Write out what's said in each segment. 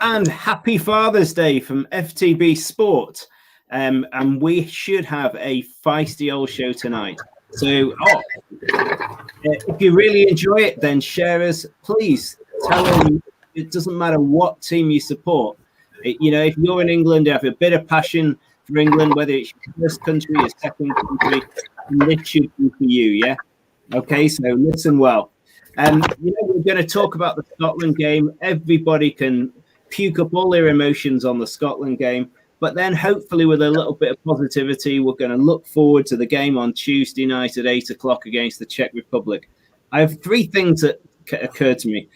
And happy Father's Day from FTB Sport. And we should have a feisty old show tonight. So, if you really enjoy it, then share us. Please tell them it doesn't matter what team you support. If you're in England, you have a bit of passion for England, whether it's your first country, your second country, this should be for you, yeah? Okay, so listen well. We're going to talk about the Scotland game. Everybody can puke up all their emotions on the Scotland game, but then hopefully with a little bit of positivity, we're going to look forward to the game on Tuesday night at 8 o'clock against the Czech Republic. I have three things that occurred to me.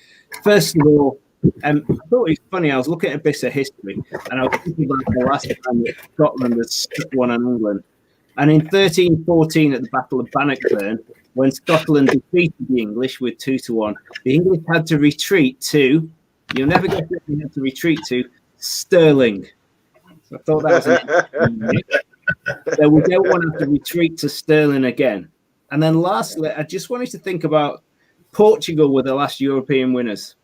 First of all, I thought it was funny. I was looking at a bit of history, and I was thinking about the last time that Scotland has stuck one on England. And in 1314 at the Battle of Bannockburn, when Scotland defeated the English with 2-1, the English had to retreat to, you'll never guess what they had to retreat to, Stirling. So I thought that was so we don't want to retreat to Stirling again. And then lastly, I just wanted to think about Portugal were the last European winners.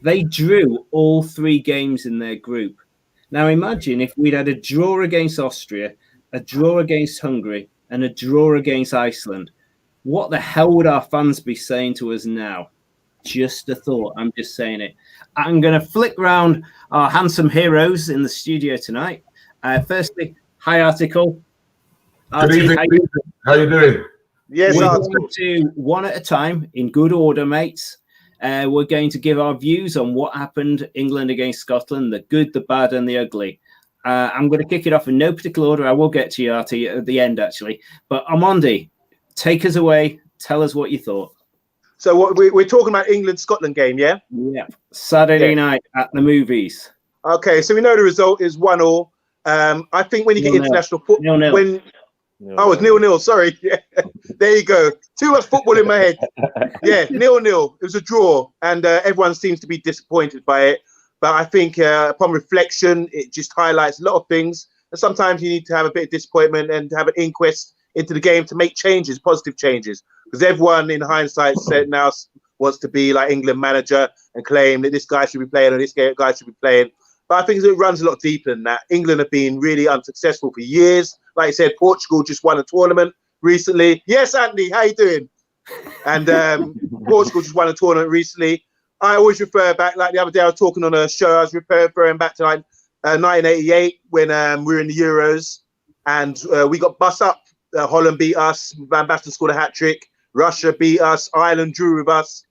They drew all three games in their group. Now imagine if we'd had a draw against Austria, a draw against Hungary, and a draw against Iceland. What the hell would our fans be saying to us now? Just a thought. I'm just saying it. I'm going to flick round our handsome heroes in the studio tonight. Firstly, hi, Article. Good evening. How are you doing? Yes, we're going to one at a time in good order, mates. We're going to give our views on what happened England against Scotland, the good, the bad, and the ugly. I'm going to kick it off in no particular order. I will get to you, Artie, at the end, actually. But Amondi, take us away. Tell us what you thought. So what we're talking about England-Scotland game, yeah? Yeah. Saturday night at the movies. Okay, so we know the result is 1-1. I think when you get international football, it's 0-0. Sorry, yeah. There you go. Too much football in my head. Yeah, 0-0. It was a draw, and everyone seems to be disappointed by it. But I think upon reflection, it just highlights a lot of things. And sometimes you need to have a bit of disappointment and have an inquest into the game to make changes, positive changes. Because everyone in hindsight said now wants to be like England manager and claim that this guy should be playing or this guy should be playing. But I think it runs a lot deeper than that. England have been really unsuccessful for years. Like I said, Portugal just won a tournament recently. Yes, Andy, how you doing? And Portugal just won a tournament recently. I always refer back, like the other day I was talking on a show, I was referring back to like 1988 when we were in the Euros and we got bust up. Holland beat us, Van Basten scored a hat-trick, Russia beat us, Ireland drew with us.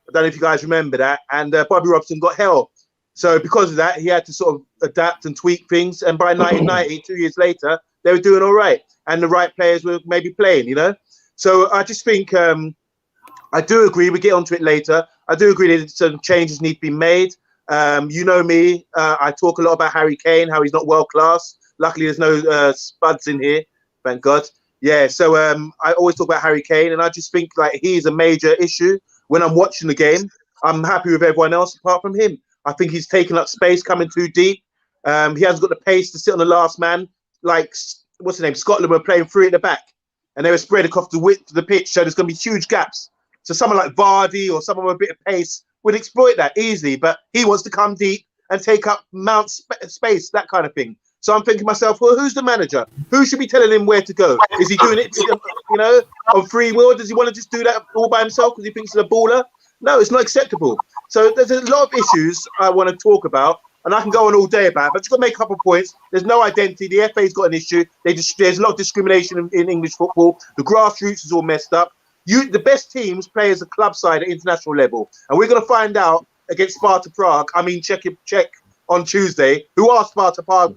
I don't know if you guys remember that. And Bobby Robson got hell. So because of that, he had to sort of adapt and tweak things. And by 1990, 2 years later, they were doing all right. And the right players were maybe playing, So I just think I do agree. We get onto it later. I do agree that some changes need to be made. You know me. I talk a lot about Harry Kane, how he's not world class. Luckily, there's no spuds in here. Thank God. Yeah, so I always talk about Harry Kane, and I just think like he's a major issue. When I'm watching the game, I'm happy with everyone else apart from him. I think he's taking up space, coming too deep. He hasn't got the pace to sit on the last man. Like, what's the name? Scotland were playing three at the back, and they were spread across the width of the pitch, so there's going to be huge gaps. So someone like Vardy or someone with a bit of pace would exploit that easily, but he wants to come deep and take up space, that kind of thing. So I'm thinking to myself, well, who's the manager? Who should be telling him where to go? Is he doing it, on free will? Does he want to just do that all by himself because he thinks he's a baller? No, it's not acceptable. So there's a lot of issues I want to talk about, and I can go on all day about it, but just got to make a couple of points. There's no identity. The FA's got an issue. There's a lot of discrimination in English football. The grassroots is all messed up. The best teams play as a club side at international level, and we're going to find out against Sparta Prague. Czech on Tuesday, who are Sparta Prague,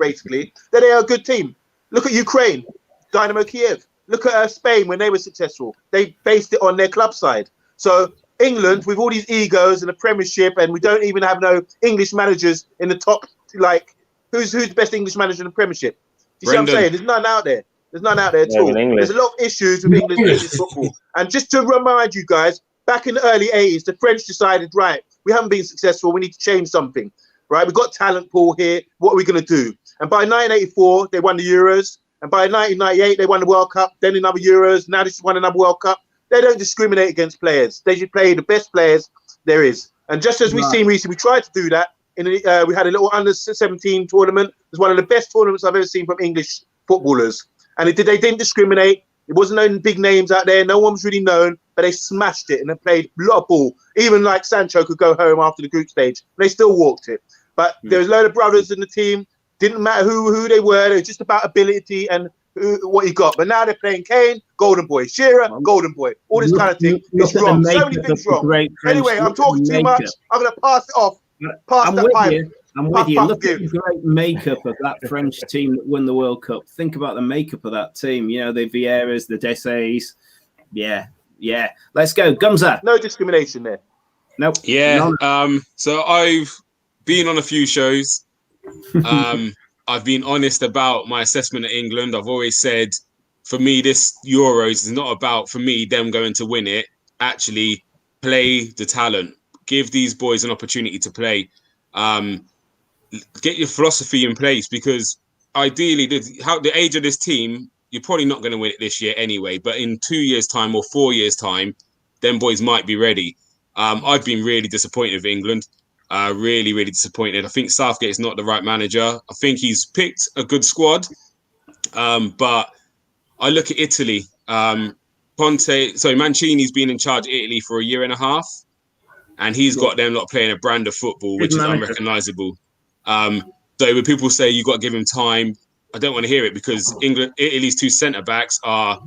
basically, that they are a good team. Look at Ukraine, Dynamo Kiev. Look at Spain when they were successful. They based it on their club side. So England, with all these egos and the Premiership, and we don't even have no English managers in the top, like, who's the best English manager in the Premiership? Do you see what I'm saying? There's none out there. There's none out there at all. There's a lot of issues with English football. And just to remind you guys, back in the early 80s, the French decided, right, we haven't been successful. We need to change something. Right, we've got talent pool here. What are we going to do? And by 1984, they won the Euros. And by 1998, they won the World Cup. Then another Euros. Now they just won another World Cup. They don't discriminate against players. They should play the best players there is. And just as we've seen recently, we tried to do that we had a little under-17 tournament. It was one of the best tournaments I've ever seen from English footballers. And they didn't discriminate. It wasn't no big names out there. No one was really known, but they smashed it and they played a lot of ball. Even like Sancho could go home after the group stage. They still walked it. But there was a load of brothers in the team. Didn't matter who they were. It was just about ability and what you got. But now they're playing Kane, Golden Boy, Shearer, Golden Boy. All this kind of thing. It's wrong. So many things wrong. Anyway, I'm talking too much. I'm going to pass it off. I'm with you. Look at the great makeup of that French team that won the World Cup. Think about the makeup of that team. You know, the Vieiras, the Desailles. Yeah. Let's go. Gumza. No discrimination there. Nope. Yeah. So I've been on a few shows. I've been honest about my assessment of England. I've always said, for me, this Euros is not about, for me, them going to win it. Actually, play the talent. Give these boys an opportunity to play. Get your philosophy in place, because ideally, the age of this team, you're probably not going to win it this year anyway. But in 2 years' time or 4 years' time, them boys might be ready. I've been really disappointed with England. Really, really disappointed. I think Southgate is not the right manager. I think he's picked a good squad. But I look at Italy. Mancini's been in charge of Italy for a year and a half. And he's got them lot playing a brand of football, which is unrecognisable. So when people say you've got to give him time, I don't want to hear it, because Italy's two centre-backs are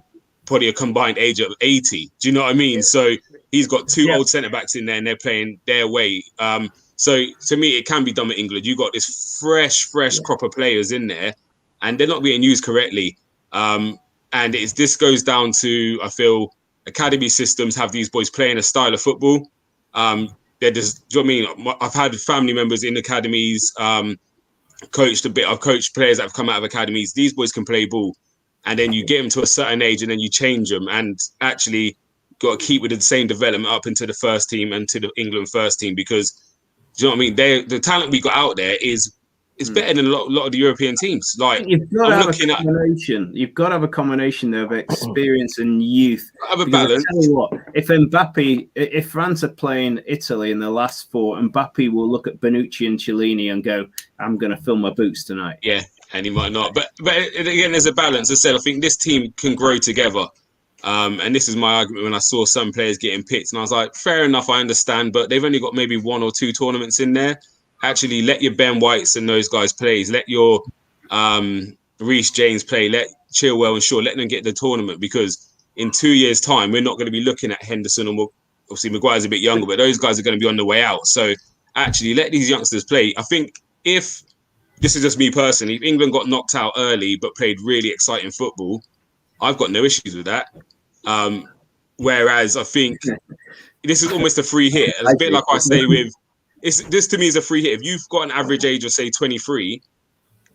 probably a combined age of 80. Do you know what I mean? So he's got two old centre-backs in there and they're playing their way. So to me, it can be done with England. You've got this fresh crop of players in there and they're not being used correctly. And this goes down to, I feel, academy systems have these boys playing a style of football. They're just, do you know what I mean? I've had family members in academies, coached a bit. I've coached players that have come out of academies. These boys can play ball, and then you get them to a certain age, and then you change them, and actually got to keep with the same development up into the first team and to the England first team, because do you know what I mean? The talent we got out there is better than a lot of the European teams. Like, you've got to have a combination. You've got to have a combination of experience and youth. Have a balance. I tell you what, if France are playing Italy in the last four, Mbappe will look at Bonucci and Chiellini and go, "I'm going to fill my boots tonight." Yeah, and he might not. But again, there's a balance. As I said, I think this team can grow together. And this is my argument when I saw some players getting picked, and I was like, fair enough, I understand, but they've only got maybe 1 or 2 tournaments in there. Actually, let your Ben Whites and those guys play. Let your Reece James play. Let Chilwell and Shaw, let them get the tournament, because in 2 years' time, we're not going to be looking at Henderson, and obviously Maguire's a bit younger, but those guys are going to be on the way out. So actually, let these youngsters play. I think if, this is just me personally, if England got knocked out early but played really exciting football, I've got no issues with that. Whereas I think this is almost a free hit. It's a bit like I say with, this to me is a free hit. If you've got an average age of, say, 23,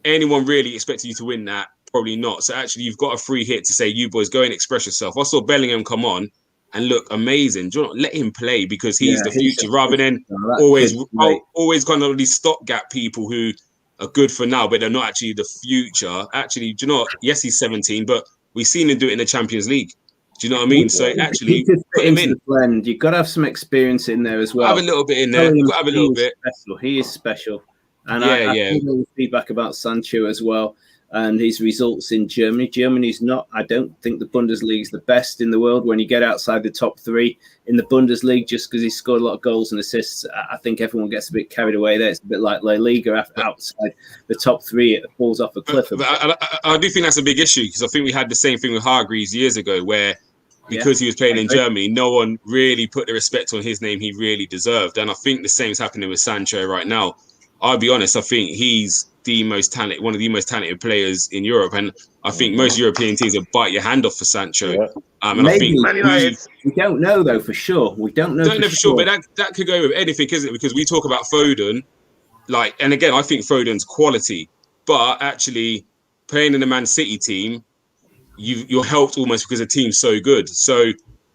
anyone really expecting you to win that? Probably not. So actually, you've got a free hit to say, you boys, go and express yourself. I saw Bellingham come on and look amazing. Do you know, let him play, because he's the future, rather than always kind of these stopgap people who are good for now, but they're not actually the future. Actually, do you know what? Yes, he's 17, but we've seen him do it in the Champions League. Do you know what I mean? So actually, put him in. Blend. You've got to have some experience in there as well. Have a little bit in there. You've got to have a little bit. Special. He is special. And I think there was feedback about Sancho as well, and his results in Germany. Germany's not, I don't think the Bundesliga is the best in the world when you get outside the top 3 in the Bundesliga, just because he scored a lot of goals and assists. I think everyone gets a bit carried away there. It's a bit like La Liga. Outside the top 3, it falls off a cliff. But I do think that's a big issue, because I think we had the same thing with Hargreaves years ago, where because he was playing in Germany, no one really put the respect on his name he really deserved. And I think the same is happening with Sancho right now. I'll be honest, I think he's one of the most talented players in Europe, and I think most European teams will bite your hand off for Sancho. And maybe, I think we don't know though for sure. We don't know. For sure, but that could go with anything, isn't it? Because we talk about Foden, and again, I think Foden's quality, but actually playing in the Man City team, you're helped almost because the team's so good. So,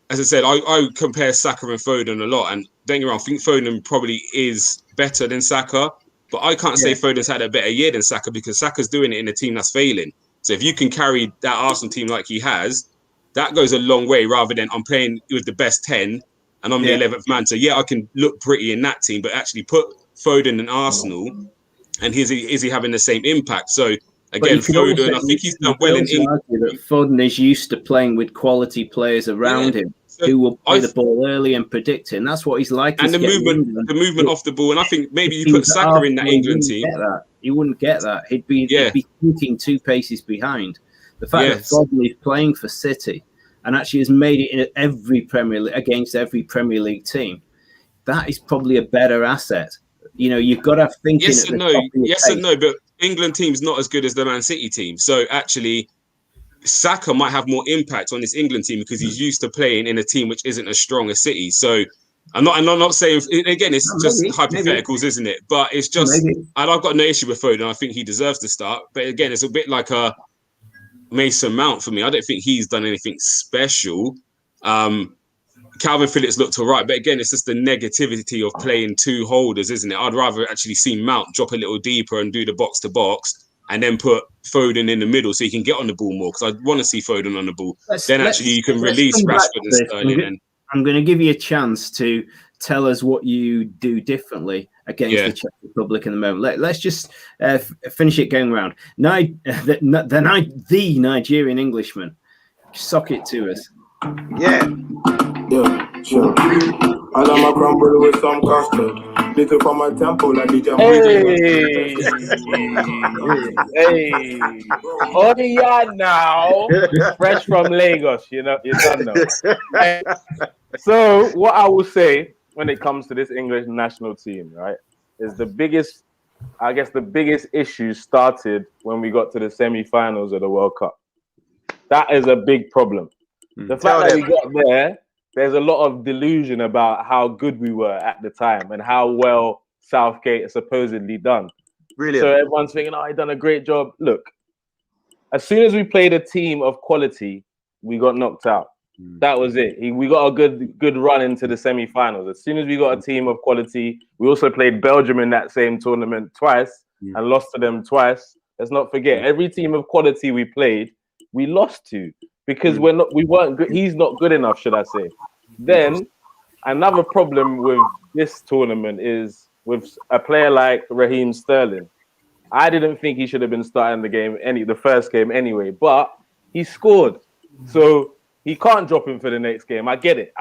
as I said, I compare Saka and Foden a lot, and don't get me wrong, I think Foden probably is better than Saka. But I can't say Foden's had a better year than Saka, because Saka's doing it in a team that's failing. So if you can carry that Arsenal team like he has, that goes a long way, rather than I'm playing with the best 10 and I'm the 11th man. So yeah, I can look pretty in that team, but actually put Foden in Arsenal, and is he having the same impact? So again, Foden, I think he's done well in England. Foden is used to playing with quality players around him who will play the ball early and predict it, and that's what he's like. And the movement off the ball, and I think maybe you put Saka in that England team. He wouldn't get that. He'd be thinking 2 paces behind. The fact that Foden is playing for City and actually has made it in against every Premier League team, that is probably a better asset. You know, you've got to have thinking. Yes and no, but England team's not as good as the Man City team. So actually, Saka might have more impact on this England team because he's used to playing in a team which isn't as strong as City. So I'm not saying, again, it's just hypotheticals, isn't it? But it's just, and I've got no issue with Foden. I think he deserves to start. But again, it's a bit like a Mason Mount for me. I don't think he's done anything special. Calvin Phillips looked all right, but again, it's just the negativity of playing 2 holders, isn't it? I'd rather actually see Mount drop a little deeper and do the box to box, and then put Foden in the middle so he can get on the ball more. Because I want to see Foden on the ball. Then actually you can release Rashford and Sterling. I'm going to give you a chance to tell us what you do differently against the Czech Republic in the moment. Let's just finish it going around. The Nigerian Englishman, sock it to us. Yeah. Yeah, sure. I love my crumble with some custard. Little from my temple, like the jam. Hey. Only now. Fresh from Lagos, you know, you don't know. So, what I will say when it comes to this English national team, right, is the biggest issue started when we got to the semi-finals of the World Cup. That is a big problem. The fact that we got there, there's a lot of delusion about how good we were at the time and how well Southgate has supposedly done. Brilliant. So everyone's thinking, he done a great job. Look, as soon as we played a team of quality, we got knocked out. That was it. We got a good run into the semi-finals. As soon as we got a team of quality, we also played Belgium in that same tournament twice and lost to them twice. Let's not forget, every team of quality we played, we lost to. Because we weren't good. He's not good enough, should I say? Then another problem with this tournament is with a player like Raheem Sterling. I didn't think he should have been starting the first game anyway, but he scored, so he can't drop him for the next game. I get it.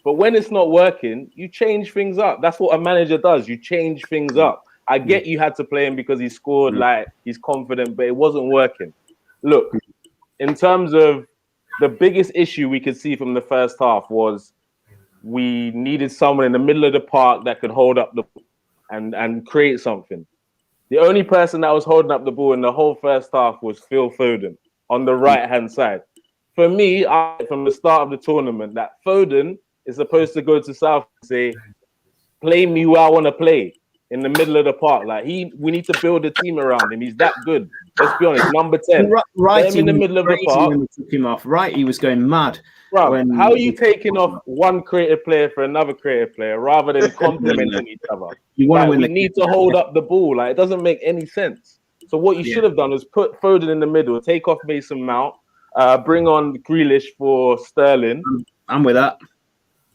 But when it's not working, you change things up. That's what a manager does. You change things up. I get you had to play him because he scored, like he's confident, but it wasn't working. Look, in terms of the biggest issue we could see from the first half was we needed someone in the middle of the park that could hold up the ball and create something. The only person that was holding up the ball in the whole first half was Phil Foden on the right-hand side. For me, from the start of the tournament, that Foden is supposed to go to South and say, play me where I want to play. In the middle of the park, we need to build a team around him. He's that good. Let's be honest. Number 10, right in the middle of the park. When we took him off, right, he was going mad. Bro, how are you taking off one creative player for another creative player rather than complementing each other? We need to hold up the ball. It doesn't make any sense. So what you should have done is put Foden in the middle, take off Mason Mount, bring on Grealish for Sterling. I'm with that.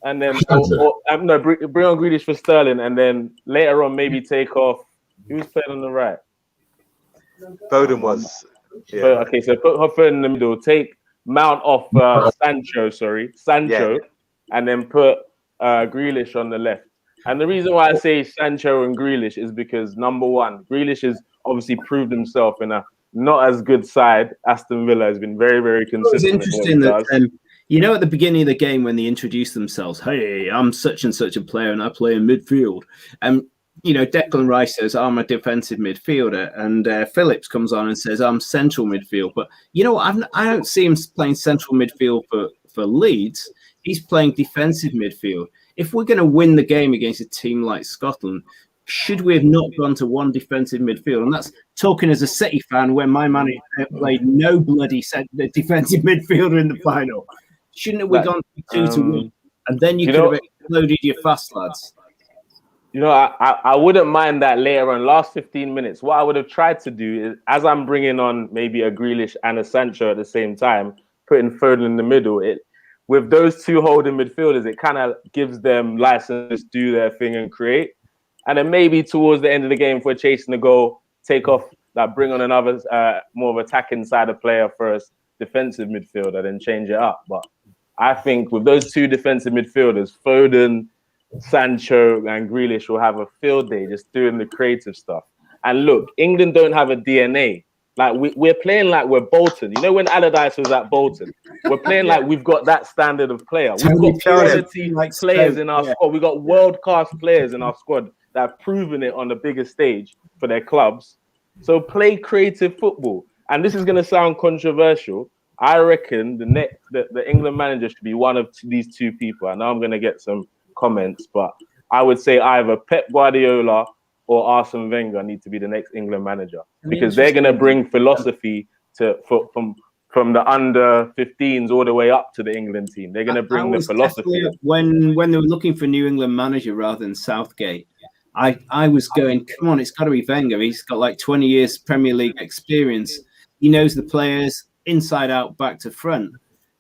And then, bring on Grealish for Sterling, and then later on maybe take off. Who's playing on the right? Foden was. Yeah. Okay, so put Foden in the middle. Take Mount off Sancho, and then put Grealish on the left. And the reason why I say Sancho and Grealish is because, number one, Grealish has obviously proved himself in a not as good side. Aston Villa has been very, very consistent. It's interesting that. At the beginning of the game when they introduced themselves, hey, I'm such and such a player and I play in midfield. Declan Rice says, I'm a defensive midfielder. And Phillips comes on and says, I'm central midfield. But I don't see him playing central midfield for Leeds. He's playing defensive midfield. If we're going to win the game against a team like Scotland, should we have not gone to one defensive midfield? And that's talking as a City fan when my man played no bloody defensive midfielder in the final. Shouldn't we have gone 2 to win? And then you could have exploded your fast lads. I wouldn't mind that later on. Last 15 minutes, what I would have tried to do is, as I'm bringing on maybe a Grealish and a Sancho at the same time, putting Foden in the middle, with those two holding midfielders, it kind of gives them license to do their thing and create. And then maybe towards the end of the game, if we're chasing the goal, take off, like bring on another more of attacking side of player first, defensive midfielder, then change it up. But I think with those two defensive midfielders, Foden, Sancho, and Grealish will have a field day just doing the creative stuff. And look, England don't have a DNA. Like we're playing like we're Bolton. You know when Allardyce was at Bolton? We're playing like we've got that standard of player. We've got quality players in our squad. We've got world-class players in our squad that have proven it on the biggest stage for their clubs. So play creative football. And this is going to sound controversial. I reckon the England manager should be one of these two people. I know I'm going to get some comments, but I would say either Pep Guardiola or Arsene Wenger need to be the next England manager, because they're going to bring philosophy from the under 15s all the way up to the England team. They're going to bring the philosophy. When they were looking for a New England manager rather than Southgate, I was going, come on, it's got to be Wenger. He's got like 20 years Premier League experience. He knows the players inside out, back to front.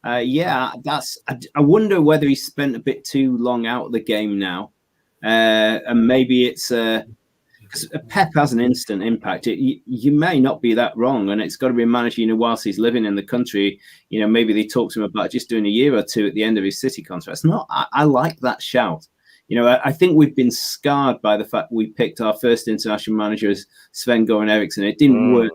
I wonder whether he spent a bit too long out of the game now. And maybe it's because Pep has an instant impact. You may not be that wrong, and it's got to be a manager, whilst he's living in the country, maybe they talk to him about just doing a year or two at the end of his City contract. It's not. I like that shout. I think we've been scarred by the fact we picked our first international manager as Sven-Göran Eriksson. It didn't work.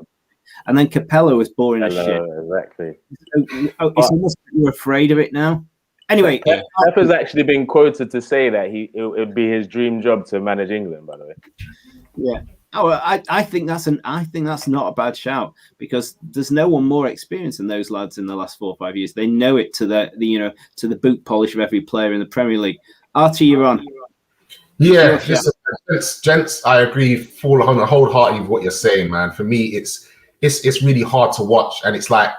And then Capello was boring as shit. Exactly. It's almost like we're afraid of it now. Anyway, Pep has actually been quoted to say that it would be his dream job to manage England, by the way. Yeah. Oh, I think that's not a bad shout, because there's no one more experienced than those lads in the last 4 or 5 years. They know it to the boot polish of every player in the Premier League. Artie, you're on. Yeah, gents, I agree full on wholeheartedly with what you're saying, man. For me, it's really hard to watch, and it's like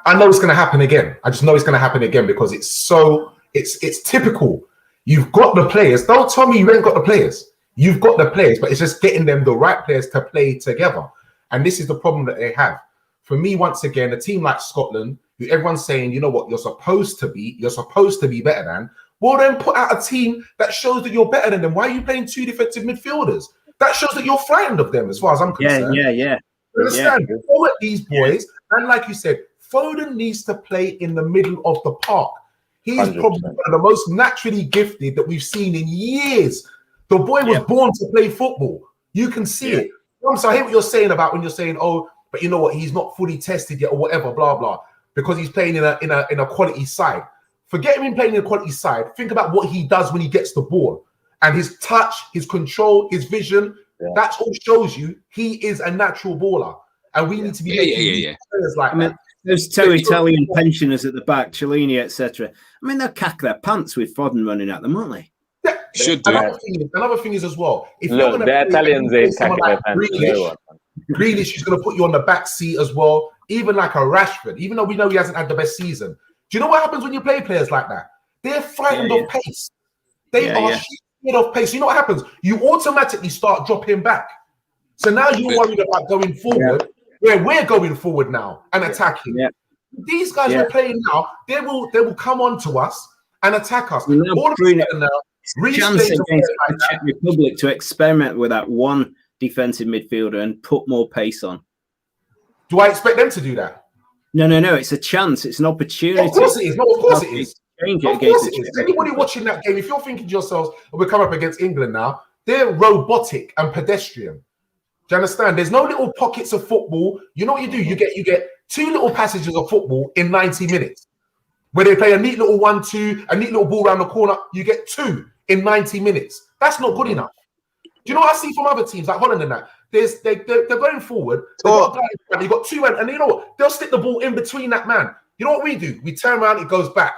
I know it's going to happen again. I just know it's going to happen again because it's typical. You've got the players. Don't tell me you ain't got the players. You've got the players, but it's just getting them the right players to play together. And this is the problem that they have. For me, once again, a team like Scotland, who everyone's saying, you know what, you're supposed to be better than. Well, then put out a team that shows that you're better than them. Why are you playing two defensive midfielders? That shows that you're frightened of them, as far as I'm concerned. Yeah. Understand? Go at these boys, and like you said, Foden needs to play in the middle of the park. He's 100%. Probably one of the most naturally gifted that we've seen in years. The boy was born to play football. You can see it. So I hear what you're saying about when you're saying, oh, but you know what, he's not fully tested yet or whatever, blah, blah, because he's playing in a quality side. Forget him playing in a quality side. Think about what he does when he gets the ball. And his touch, his control, his vision, that all shows you he is a natural baller. And we need to be players like that. Those two Italian pensioners at the back, Cellini, etc. I mean, they'll cack their pants with Foden running at them, won't they? Yeah, should do. Another thing is as well. If look, the Italians ain't cacking their pants. Grealish is going to put you on the back seat as well. Even like a Rashford, even though we know he hasn't had the best season. Do you know what happens when you play players like that? They're frightened of pace. They are scared of pace. You know what happens? You automatically start dropping back. So now you're worried about going forward, where we're going forward now and attacking. Yeah. These guys we're playing now, they will come on to us and attack us. All of a sudden now, chance against the Czech Republic to experiment with that one defensive midfielder and put more pace on. Do I expect them to do that? No. It's a chance. It's an opportunity. Of course it is. No, of course it is. Of course it is. Anybody watching that game, if you're thinking to yourselves, we're coming up against England now, they're robotic and pedestrian. Do you understand? There's no little pockets of football. You know what you do? You get two little passages of football in 90 minutes. Where they play a neat little 1-2, a neat little ball around the corner, you get two in 90 minutes. That's not good enough. Do you know what I see from other teams like Holland and that? They're going forward. They've got two, and you know what? They'll stick the ball in between that man. You know what we do? We turn around, it goes back.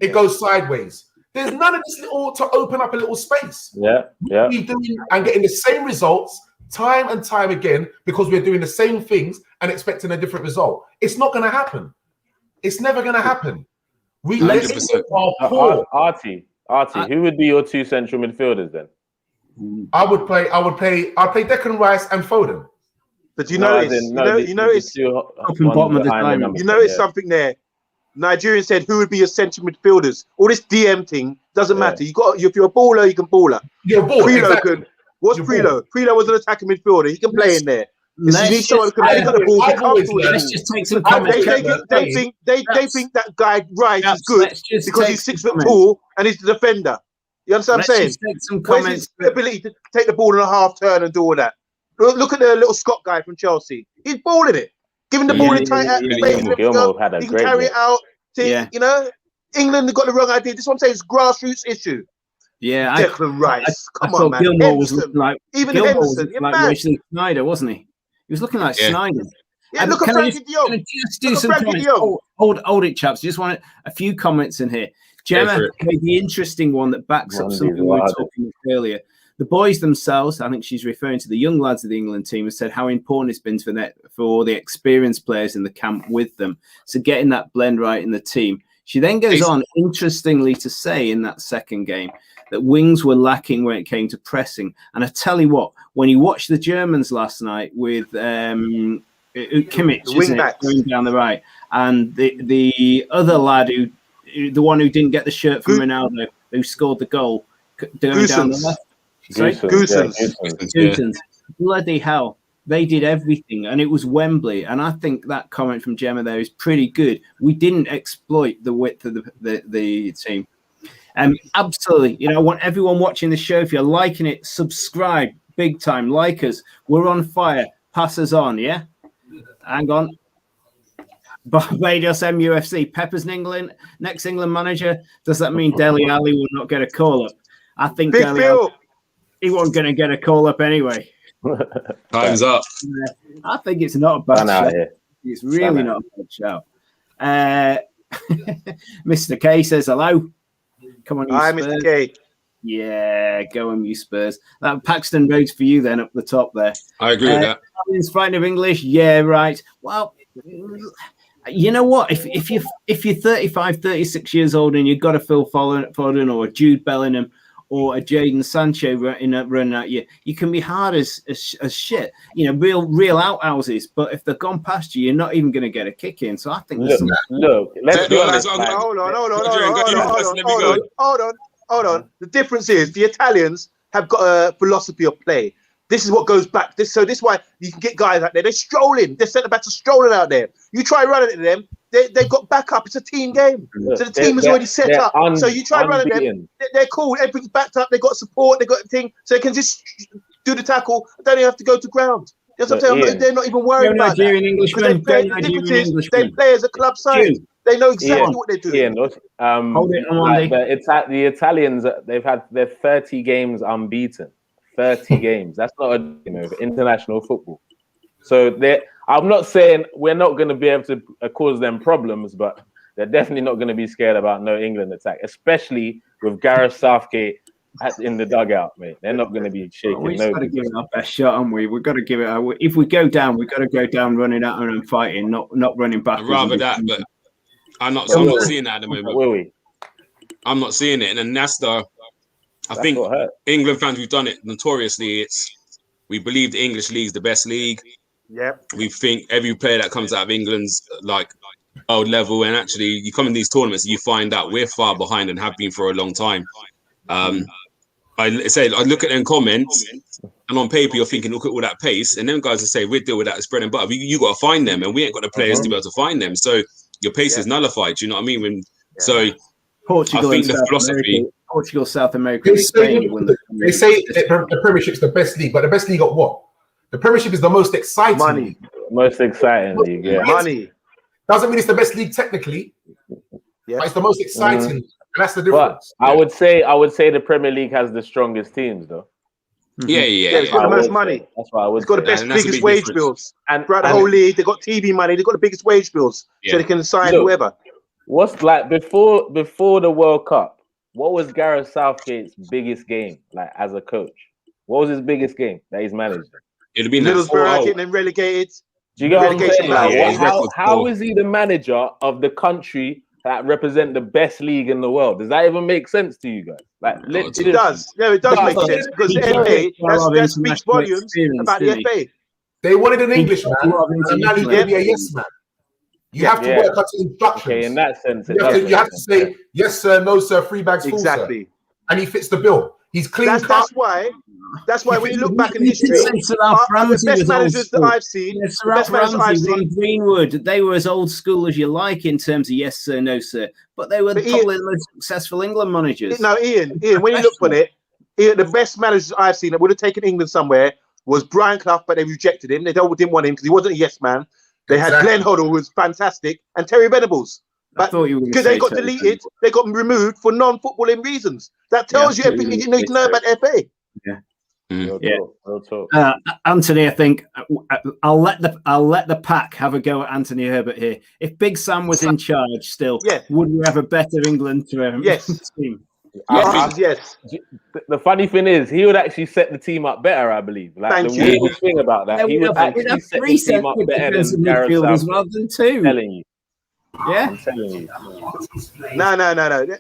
It goes sideways. There's none of this little to open up a little space. Yeah. We're doing and getting the same results time and time again because we're doing the same things and expecting a different result. It's not going to happen. It's never going to happen. We are Artie, who would be your two central midfielders then? I'd play Declan Rice and Foden. But you notice something there. Nigerian said, who would be your central midfielders? All this DM thing doesn't matter. You got if you're a baller, you can baller. You're a baller. Prelo Exactly. what's Prelo? Prelo was an attacking midfielder. He can play in there. You need someone who can pick up the ball. Let's just take some comments. They think that guy Rice is good because he's 6 foot tall and he's the defender. You understand what I'm saying? Where's his ability to take the ball in a half turn and do all that? Look at the little Scott guy from Chelsea. He's balling it. Giving the ball in tight space. He can carry it out. You know, England have got the wrong idea. This is what I'm saying. It's a grassroots issue. Yeah, Declan Rice. Come on, man. Gilmore was looking like Henderson. Like Wesley Sneijder, wasn't he? He was looking like Sneijder. Yeah, look at Frankie de Jong. Just do some comments. Hold it, chaps. Just want a few comments in here. Gemma made the interesting one that backs up something we were talking about earlier. The boys themselves, I think she's referring to the young lads of the England team, have said how important it's been for the experienced players in the camp with them. So getting that blend right in the team. She then goes on, interestingly, to say in that second game that wings were lacking when it came to pressing. And I tell you what, when you watch the Germans last night with Kimmich, going down the right, and the other lad the one who didn't get the shirt from Ronaldo, who scored the goal, going down the left. Goosens. Bloody hell. They did everything, and it was Wembley. And I think that comment from Gemma there is pretty good. We didn't exploit the width of the team. Absolutely. You know, I want everyone watching the show, if you're liking it, subscribe big time. Like us. We're on fire. Pass us on, yeah? Hang on. Barbados MUFC. Pepper's England, next England manager. Does that mean Dele Alli will not get a call up? I think Dele Alli, he wasn't going to get a call up anyway. Time's up. I think it's not a bad shout. It's really not a bad shout. Mr. K says hello. Come on, you Spurs. Mr. K. Yeah, go on, you Spurs. That Paxton votes for you then up the top there. I agree with that. In spite of English, yeah, right. Well, you know what? If you're 35, 36 years old and you've got a Phil Foden or a Jude Bellingham or a Jadon Sancho running at you, you can be hard as shit. You know, real outhouses. But if they've gone past you, you're not even going to get a kick in. So I think let's be honest. Hold on. The difference is the Italians have got a philosophy of play. This is what goes back. This is why you can get guys out there. They're strolling. Their centre backs are strolling out there. You try running at them, they've got backup. It's a team game. So the team is already set up. So you try running at them, they're cool. Everything's backed up. They've got support. They've got a thing. So they can just do the tackle. They don't even have to go to ground. You know what I'm saying? They're not even worried about that. They play as a club side. They know exactly what they're doing. The Italians, they've had their 30 games unbeaten. 30 games. That's not international football. So I'm not saying we're not going to be able to cause them problems, but they're definitely not going to be scared about no England attack, especially with Gareth Southgate in the dugout, mate. They're not going to be shaking. We've got to give it our best shot, haven't we? We've got to give it our... If we go down, we've got to go down running at them and fighting, not running back. I'd rather that, but I'm not seeing that at the moment. Will we? I'm not seeing it, and that's I think England fans, we've done it notoriously. We believe the English league's the best league. Yep. We think every player that comes out of England's like old level, and actually, you come in these tournaments, you find out we're far behind and have been for a long time. I look at them comments, and on paper you're thinking, look at all that pace, and then guys will say, we'll deal with that as bread and butter. You got to find them, and we ain't got the players to be able to find them. So your pace is nullified. Do you know what I mean? So Portugal, I think the philosophy. Portugal, South America, and Spain. They say the Premiership's the best league, but the best league at what? The Premiership is the most exciting. Money. Most exciting league, yeah. Money. Doesn't mean it's the best league technically. Yeah. But it's the most exciting. And that's the difference. But I would say the Premier League has the strongest teams, though. Yeah. It's got the most money. That's why I would. It's got the biggest wage bills. And throughout the whole league, they've got TV money. They've got the biggest wage bills, so they can sign whoever. What's like before the World Cup? What was Gareth Southgate's biggest game, like as a coach? What was his biggest game that he's managed? It'd be Middlesbrough getting them relegated. Do you get what I'm saying? Like, how is he the manager of the country that represent the best league in the world? Does that even make sense to you guys? Like, it does. No, it does make sense because the FA that speaks volumes about the FA. They wanted an Englishman, and now he's going to be a yes man. You have to work out the instructions. Okay, in that sense, you have to say, yes, sir, no, sir, 3 bags full, sir. And he fits the bill. He's clean cut. That's why when you look back in history, the best managers that I've seen, the best managers I've seen, Greenwood, they were as old school as you like in terms of yes, sir, no, sir. But they were probably the most successful England managers. No, Ian, when you look on it, the best managers I've seen that would have taken England somewhere was Brian Clough, but they rejected him. They didn't want him because he wasn't a yes man. They had Glenn Hoddle, who was fantastic, and Terry Venables. But because they got deleted, they got removed for non-footballing reasons. That tells you everything you need to know about FA. Anthony, I think I'll let the pack have a go at Anthony Herbert here. If Big Sam was in charge still, would we have a better England team? Yes. The funny thing is, he would actually set the team up better, I believe. Like the weirdest thing about that, he would actually set the team up better than midfielders rather than 2. I'm telling you. Yeah. I'm telling you. No.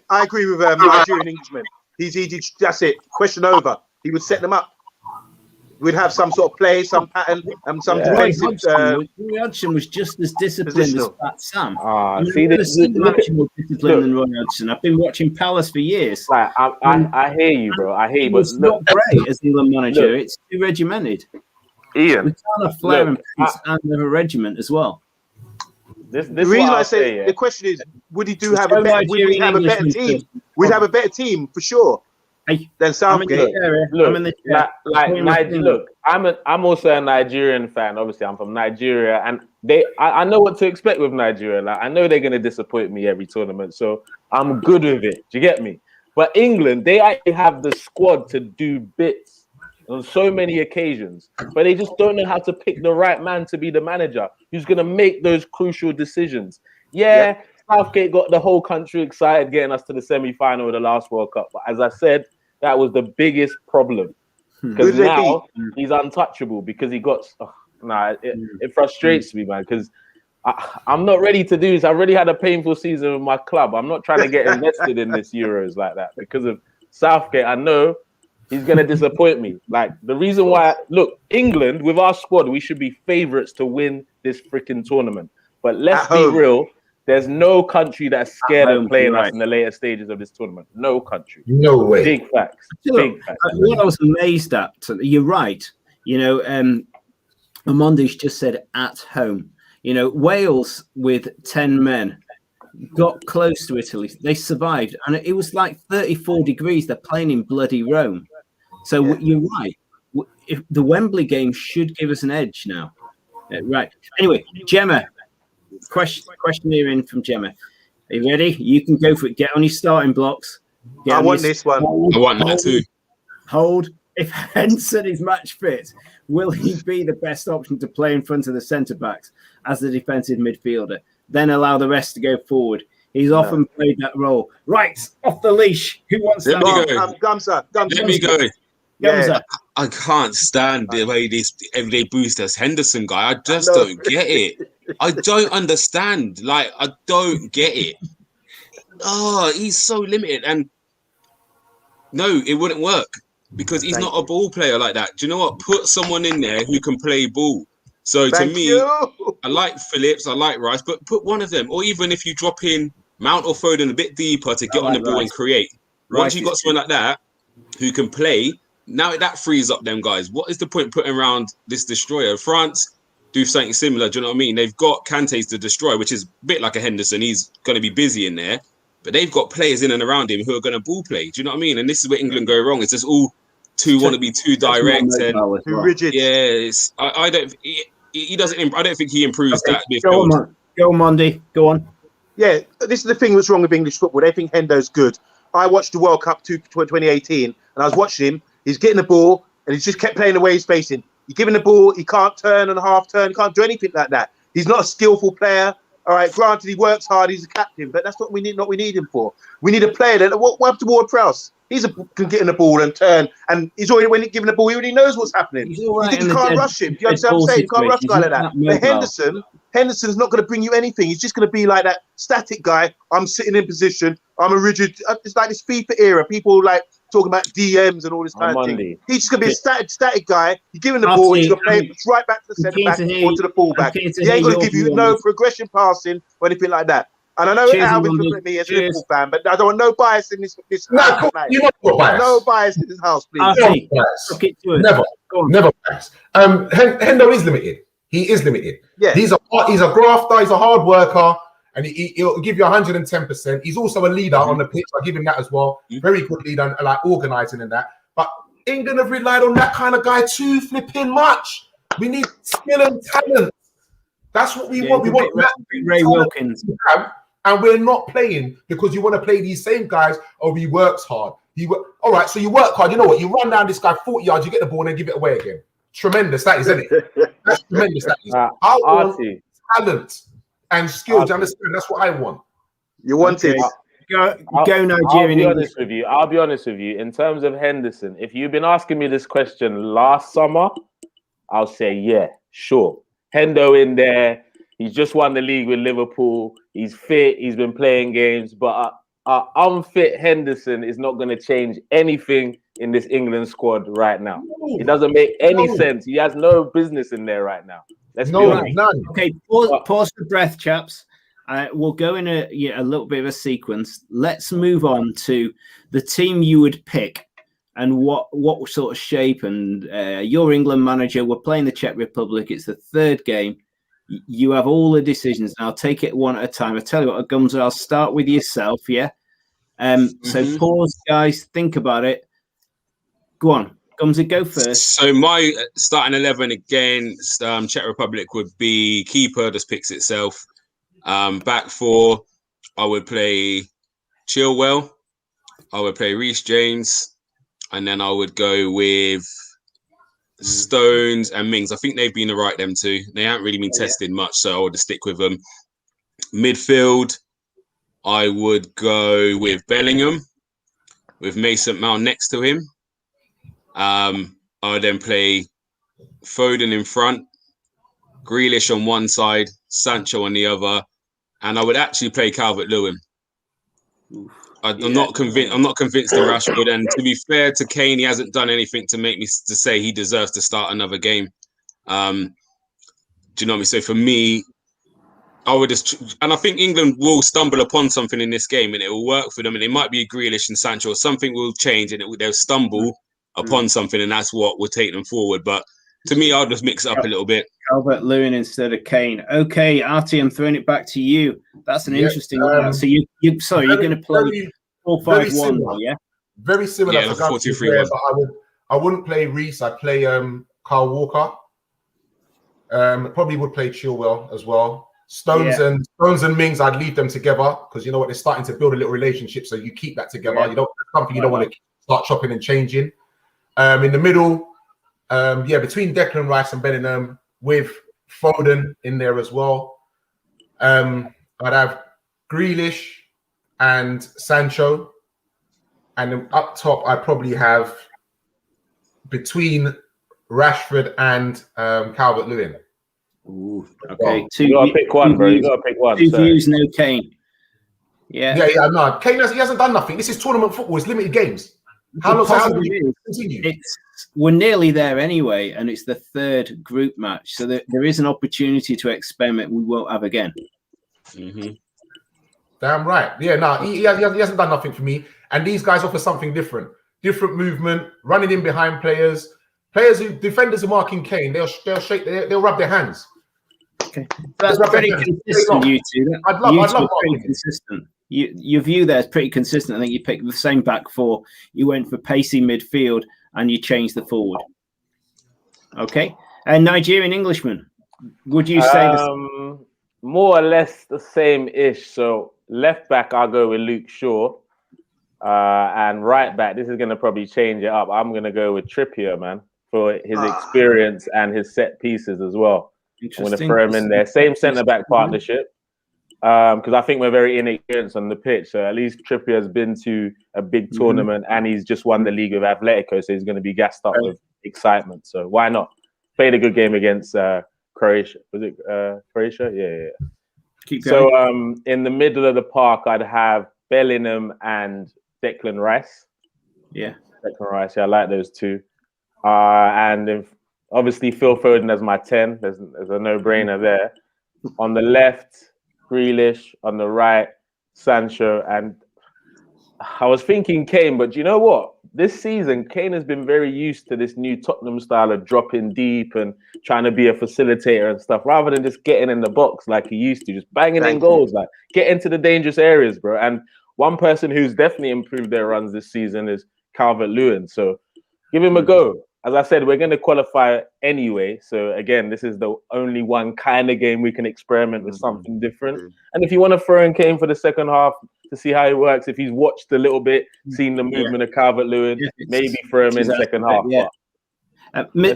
I agree with Nigerian Englishman. That's it. Question over. He would set them up. We'd have some sort of play, some pattern, and some defensive. Roy Hodgson was just as disciplined as Fat Sam. See, much more disciplined than Roy Hodgson. I've been watching Palace for years. I hear you, bro. I hear you. But it's not great as England manager. It's too regimented. Ian, we can't have flair and pace and have a regiment as well. The reason I say the question is, would he have a better team? We'd have a better team for sure. Then Southgate. I'm also a Nigerian fan. Obviously, I'm from Nigeria, and I know what to expect with Nigeria. Like, I know they're going to disappoint me every tournament, so I'm good with it. Do you get me? But England, they actually have the squad to do bits on so many occasions, but they just don't know how to pick the right man to be the manager who's going to make those crucial decisions. Southgate got the whole country excited getting us to the semi-final of the last World Cup. But as I said, that was the biggest problem. Because now he's untouchable because he got... it frustrates me, man, because I'm not ready to do this. I already had a painful season with my club. I'm not trying to get invested in this Euros like that. Because of Southgate, I know he's going to disappoint me. Like, the reason why... Look, England, with our squad, we should be favourites to win this freaking tournament. But let's be real... There's no country that's scared of playing us in the later stages of this tournament. No country. No way. Big facts. Big facts. What I was amazed at, you're right. You know, Amondi's just said at home. You know, Wales with 10 men got close to Italy. They survived. And it was like 34 degrees. They're playing in bloody Rome. So you're right. If the Wembley game should give us an edge now. Right. Anyway, Gemma. Question here in from Gemma. Are you ready? You can go for it. Get on your starting blocks. I want this one. I want that too. Hold. If Henson is match fit, will he be the best option to play in front of the centre backs as the defensive midfielder? Then allow the rest to go forward. He's often played that role. Right, off the leash. Who wants that? Gumsa. Let me go. I can't stand the way this everyday boosters Henderson guy. I just don't get it. I don't understand. Like, I don't get it. Oh, he's so limited. And no, it wouldn't work because he's not a ball player like that. Do you know what? Put someone in there who can play ball. So to me, I like Phillips, I like Rice, but put one of them. Or even if you drop in Mount or Foden a bit deeper to get on the ball and create. Once you've got someone like that who can play, now that frees up them guys. What is the point putting around this destroyer? France do something similar. Do you know what I mean? They've got Kante's to destroy, which is a bit like a Henderson. He's going to be busy in there, but they've got players in and around him who are going to ball play. Do you know what I mean? And this is where England go wrong. It's just all want to be too direct and too rigid. Yeah, I don't. He doesn't. I don't think he improves that. Go on, Monday. Go on. Yeah, this is the thing that's wrong with English football. They think Hendo's good. I watched the World Cup 2018, and I was watching him. He's getting the ball, and he just kept playing the way he's facing. You give him the ball, he can't turn on a half turn, he can't do anything like that. He's not a skillful player. All right, granted, he works hard, he's a captain, but that's what we need him for. We need a player that what happened to Ward-Prowse? Can get in the ball and turn, and he's already when he's given the ball, he already knows what's happening. You can't rush him. Do you understand what I'm saying? You can't rush a guy like that. But Henderson's not going to bring you anything. He's just going to be like that static guy. I'm sitting in position. I'm a rigid. It's like this FIFA era. People like talking about DMs and all this kind of thing. He's just gonna be a static guy. You give him the ball, he's gonna play it right back to the centre back or to the fullback. He ain't gonna give you no progression passing or anything like that. And I know Alvin's looking at me as a Liverpool fan, but I don't want no bias in this house. You're not bias. No bias in this house, please. Never bias. Hendo is limited. He is limited. Yeah. He's a grafter. He's a hard worker, and he'll give you 110%. He's also a leader on the pitch. I give him that as well. Very good leader, like organising and that. But England have relied on that kind of guy too flipping much. We need skill and talent. That's what we want. We want Ray Wilkins. And we're not playing because you want to play these same guys. Oh, he works hard. All right, so you work hard. You know what? You run down this guy 40 yards, you get the ball and then give it away again. Tremendous, that is, isn't it? That's tremendous, that is. I want talent and skill. Do you understand? That's what I want. You want it. Go Nigerian. I'll be honest with you. In terms of Henderson, if you've been asking me this question last summer, I'll say, yeah, sure. Hendo in there. He's just won the league with Liverpool. He's fit. He's been playing games. But unfit Henderson is not going to change anything in this England squad right now. It doesn't make any sense. He has no business in there right now. Let's be honest. None. Okay, pause for breath, chaps. We'll go in a little bit of a sequence. Let's move on to the team you would pick and what sort of shape. And your England manager, we're playing the Czech Republic. It's the third game. You have all the decisions. And I'll take it one at a time. I tell you what, Gumza, I'll start with yourself, yeah? So pause, guys. Think about it. Go on. Gumza, go first. So my starting 11 against Czech Republic would be keeper, just picks itself. Back four, I would play Chilwell. I would play Reece James. And then I would go with Stones and Mings. I think they've been all right, them two. They haven't really been tested much, so I would just stick with them. Midfield, I would go with Bellingham, with Mason Mount next to him. I would then play Foden in front, Grealish on one side, Sancho on the other, and I would actually play Calvert-Lewin. I'm not convinced. I'm not convinced of Rashford. And to be fair to Kane, he hasn't done anything to make me to say he deserves to start another game. Do you know what I mean? So for me, I would just, and I think England will stumble upon something in this game, and it will work for them. And it might be a Grealish and Sancho, or something will change, and they'll stumble upon something, and that's what will take them forward. But to me, I'll just mix it up a little bit. Calvert-Lewin instead of Kane. Okay, Artie, I'm throwing it back to you. That's an interesting one. So you're going to play 4-5-1, yeah? Very similar. Yeah, 4-2-3-1. But I wouldn't play Reece. I'd play Kyle Walker. Probably would play Chilwell as well. Stones and Mings, I'd leave them together because you know what, they're starting to build a little relationship. So you keep that together. Yeah. You don't something you don't want to start chopping and changing. In the middle. Between Declan Rice and Bellingham with Foden in there as well. I'd have Grealish and Sancho. And then up top, I'd probably have between Rashford and Calvert-Lewin. Ooh, okay. You got to pick one, bro. You got to pick one. Two views, no Kane. Yeah. No. Kane he hasn't done nothing. This is tournament football. It's limited games. How long will you continue? We're nearly there anyway, and it's the third group match, so there is an opportunity to experiment we won't have again. Damn right. Yeah, no, he hasn't done nothing for me. And these guys offer something different movement, running in behind players defenders are marking Kane. They'll rub their hands. Okay, that's pretty consistent. You two, I'd love pretty consistent. Your view there is pretty consistent. I think you picked the same back four. You went for pacey midfield and you changed the forward. Okay. And Nigerian Englishman, would you say more or less the same-ish? So left back, I'll go with Luke Shaw. And right back, this is going to probably change it up. I'm going to go with Trippier, man, for his experience and his set pieces as well. I'm going to throw him in there. Same centre-back partnership. Because I think we're very inexperienced on the pitch. So at least Trippier has been to a big tournament and he's just won the league with Atletico. So he's going to be gassed up with excitement. So why not? Played a good game against Croatia. Was it Croatia? Yeah. Keep going. So in the middle of the park, I'd have Bellingham and Declan Rice. Yeah. Declan Rice. Yeah, I like those two. And if, obviously Phil Foden as my 10. There's a no-brainer there. On the left, Grealish. On the right, Sancho. And I was thinking Kane, but you know what? This season, Kane has been very used to this new Tottenham style of dropping deep and trying to be a facilitator and stuff, rather than just getting in the box like he used to, just banging in goals, like get into the dangerous areas, bro. And one person who's definitely improved their runs this season is Calvert-Lewin. So give him a go. As I said, we're going to qualify anyway. So again, this is the only one kind of game we can experiment with something different. And if you want to throw in Kane for the second half to see how it works, if he's watched a little bit, seen the movement of Calvert-Lewin, maybe throw him in second half. Yeah.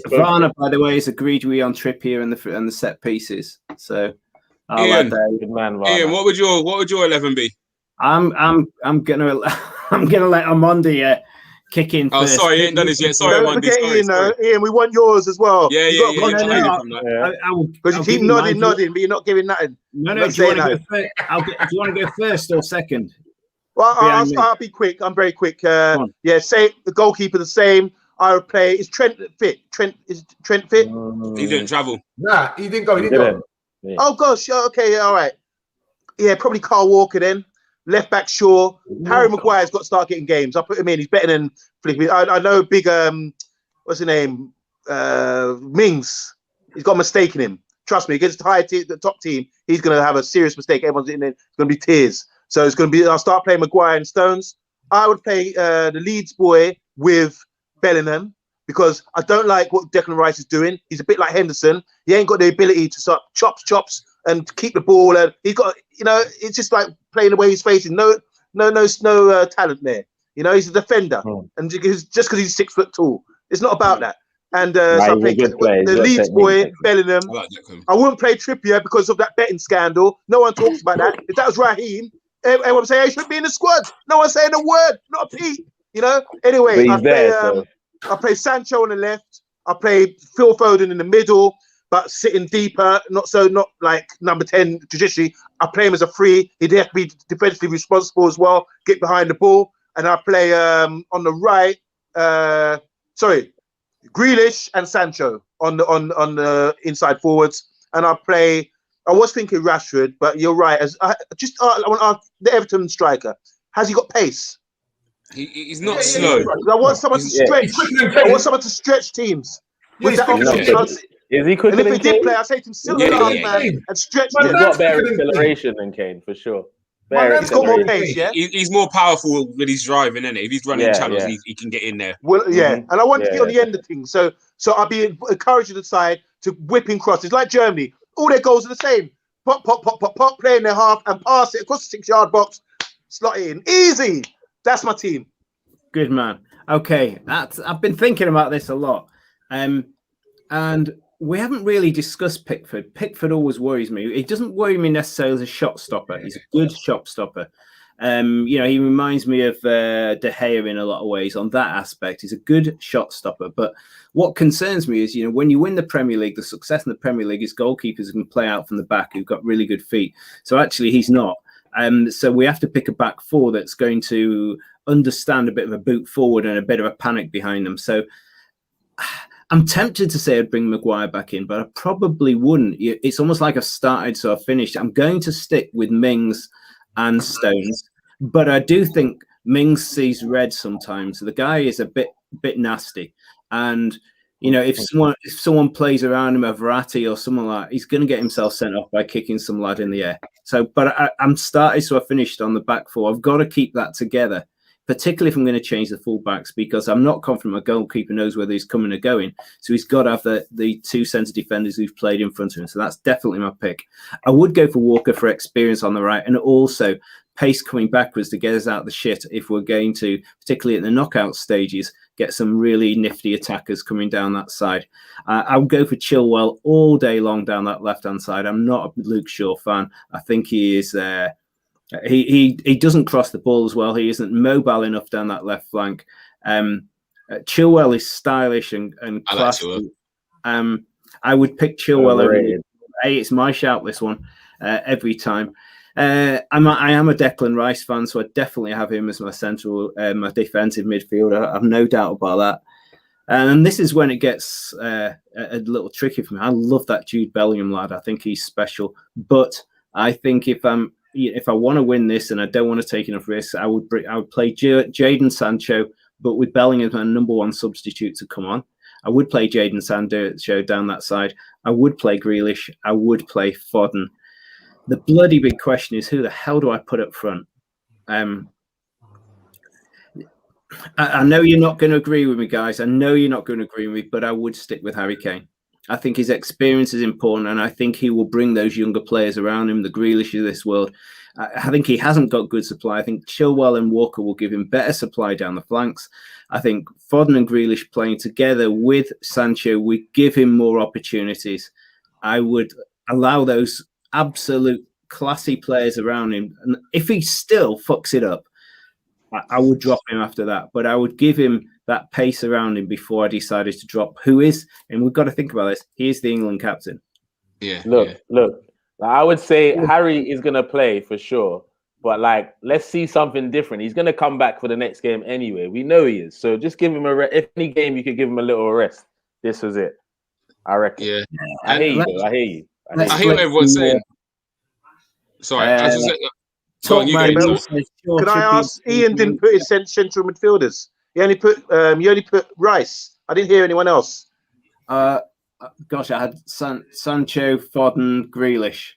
Varner, by the way, has agreed with you on Trippier and the set pieces. So Ian, like that. Good man, Varner. Ian, what would your 11 be? I'm gonna let Amondi kick in first. Oh, sorry, he ain't done this yet. Sorry, Amondi. Ian, we want yours as well. Yeah. Because you keep nodding, but you're not giving nothing. No. Do you want to go first or second? Well, I'll be quick. I'm very quick. Say the goalkeeper the same. I would play. Is Trent fit? Is Trent fit? He didn't travel. Nah, he didn't go. He didn't go. Yeah. Oh gosh. Okay. All right. Yeah, probably Carl Walker then. Left back, Shaw. Harry Maguire's got to start getting games. I put him in. He's better than Flippy. I know big. What's his name? Mings. He's got a mistake in him. Trust me, against the top team, he's going to have a serious mistake. Everyone's in there. It's going to be tears. So it's going to be. I'll start playing Maguire and Stones. I would play the Leeds boy with Bellingham because I don't like what Declan Rice is doing. He's a bit like Henderson. He ain't got the ability to start chops and keep the ball. And he's got, it's just like playing the way he's facing. No talent there. He's a defender, and just because he's 6 foot tall, it's not about that. And so I play the Leeds boy, Bellingham. I wouldn't play Trippier because of that betting scandal. No one talks about that. If that was Raheem, everyone would say he should be in the squad. No one's saying a word, not a peep. Anyway, I play Sancho on the left. I play Phil Foden in the middle, but sitting deeper, not like number 10 traditionally. I play him as a free. He'd have to be defensively responsible as well, get behind the ball. And I play on the right, Grealish and Sancho on the inside forwards. And I was thinking Rashford, but you're right. I want to ask the Everton striker. Has he got pace? He's not slow. I want someone to stretch. I want someone to stretch teams. Is he quicker? And if he did play, I say to him, sit down, man, and stretch. He's got better acceleration than Kane for sure. He's got more pace, yeah. He's more powerful when he's driving, isn't it? If he's running channels, he can get in there. Well, and I want to get on the end of things. So I'll be encouraging the side to whipping crosses like Germany. All their goals are the same. Pop, play in their half and pass it across the 6-yard box. Slot it in. Easy. That's my team. Good man. Okay, I've been thinking about this a lot, and we haven't really discussed Pickford. Pickford always worries me. He doesn't worry me necessarily as a shot stopper. He's a good shot stopper. He reminds me of De Gea in a lot of ways on that aspect. He's a good shot stopper. But what concerns me is, when you win the Premier League, the success in the Premier League is goalkeepers who can play out from the back, who've got really good feet. So actually, he's not. So we have to pick a back four that's going to understand a bit of a boot forward and a bit of a panic behind them. So I'm tempted to say I'd bring Maguire back in, but I probably wouldn't. It's almost like I've started, so I've finished. I'm going to stick with Mings and Stones, but I do think Mings sees red sometimes. The guy is a bit nasty, and if someone plays around him, a Verratti or someone like that, he's going to get himself sent off by kicking some lad in the air. So, but I'm started, so I finished on the back four. I've got to keep that together, particularly if I'm going to change the fullbacks, because I'm not confident my goalkeeper knows whether he's coming or going. So he's got to have the two centre defenders who've played in front of him. So that's definitely my pick. I would go for Walker for experience on the right, and also pace coming backwards to get us out of the shit if we're going to, particularly at the knockout stages, get some really nifty attackers coming down that side. I would go for Chilwell all day long down that left-hand side. I'm not a Luke Shaw fan. I think he is... He doesn't cross the ball as well. He isn't mobile enough down that left flank. Chilwell is stylish and classy. I would pick Chilwell over. It's my shout, this one, every time. I am a Declan Rice fan, so I definitely have him as my central, my defensive midfielder. I've no doubt about that. And this is when it gets a little tricky for me. I love that Jude Bellingham lad. I think he's special. But I think if I want to win this and I don't want to take enough risks, I would play Jadon Sancho, but with Bellingham as my number one substitute to come on. I would play Jadon Sancho down that side. I would play Grealish. I would play Foden. The bloody big question is, who the hell do I put up front? I know you're not going to agree with me, guys. I know you're not going to agree with me, but I would stick with Harry Kane. I think his experience is important, and I think he will bring those younger players around him, the Grealish of this world. I think he hasn't got good supply. I think Chilwell and Walker will give him better supply down the flanks. I think Foden and Grealish playing together with Sancho would give him more opportunities. I would allow those absolute classy players around him. And if he still fucks it up, I would drop him after that. But I would give him that pace around him before I decided to drop who is, and we've got to think about this, he is the England captain. Yeah. Look. I would say Harry is going to play for sure. But, let's see something different. He's going to come back for the next game anyway. We know he is. So just give him if any game you could give him a little rest, this was it. I reckon. Yeah. I hear you. I hear what everyone's saying. Sorry. Can I ask? Ian didn't put his central midfielders. He only put Rice. I didn't hear anyone else. Gosh, I had Sancho, Foden, Grealish.